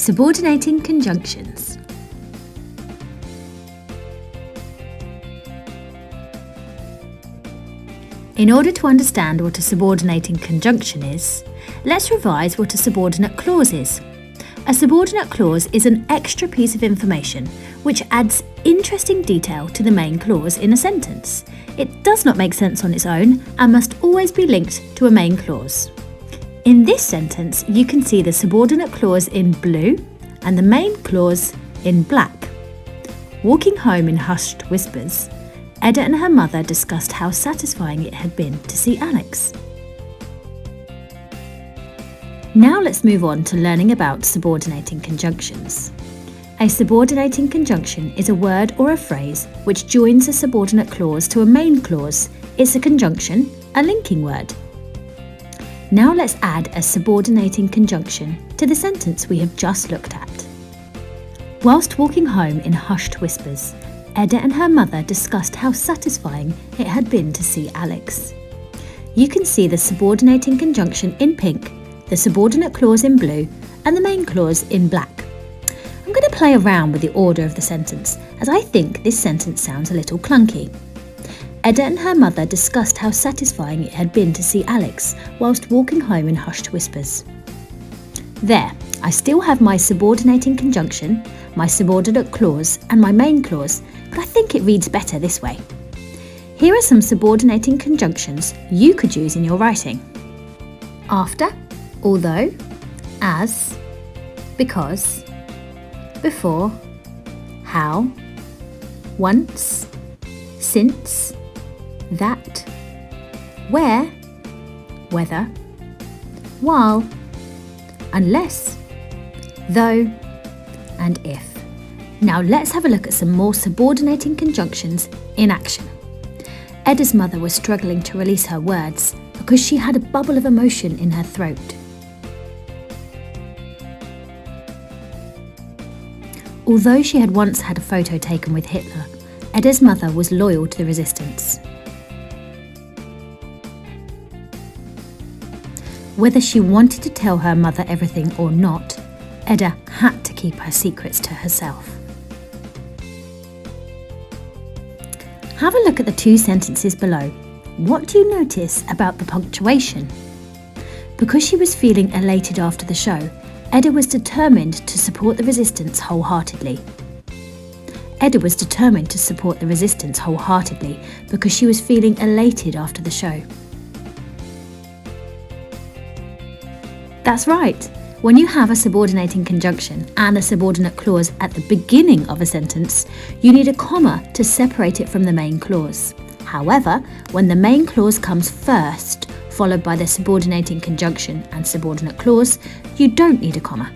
Subordinating conjunctions. In order to understand what a subordinating conjunction is, let's revise what a subordinate clause is. A subordinate clause is an extra piece of information which adds interesting detail to the main clause in a sentence. It does not make sense on its own and must always be linked to a main clause. In this sentence, you can see the subordinate clause in blue and the main clause in black. Walking home in hushed whispers, Edda and her mother discussed how satisfying it had been to see Alex. Now let's move on to learning about subordinating conjunctions. A subordinating conjunction is a word or a phrase which joins a subordinate clause to a main clause. It's a conjunction, a linking word. Now let's add a subordinating conjunction to the sentence we have just looked at. Whilst walking home in hushed whispers, Edda and her mother discussed how satisfying it had been to see Alex. You can see the subordinating conjunction in pink, the subordinate clause in blue, and the main clause in black. I'm going to play around with the order of the sentence, as I think this sentence sounds a little clunky. Edda and her mother discussed how satisfying it had been to see Alex whilst walking home in hushed whispers. There, I still have my subordinating conjunction, my subordinate clause, and my main clause, but I think it reads better this way. Here are some subordinating conjunctions you could use in your writing. After, although, as, because, before, how, once, since, that, where, whether, while, unless, though, and if. Now let's have a look at some more subordinating conjunctions in action. Edda's mother was struggling to release her words because she had a bubble of emotion in her throat. Although she had once had a photo taken with Hitler, Edda's mother was loyal to the resistance. Whether she wanted to tell her mother everything or not, Edda had to keep her secrets to herself. Have a look at the two sentences below. What do you notice about the punctuation? Because she was feeling elated after the show, Edda was determined to support the resistance wholeheartedly. Edda was determined to support the resistance wholeheartedly because she was feeling elated after the show. That's right. When you have a subordinating conjunction and a subordinate clause at the beginning of a sentence, you need a comma to separate it from the main clause. However, when the main clause comes first, followed by the subordinating conjunction and subordinate clause, you don't need a comma.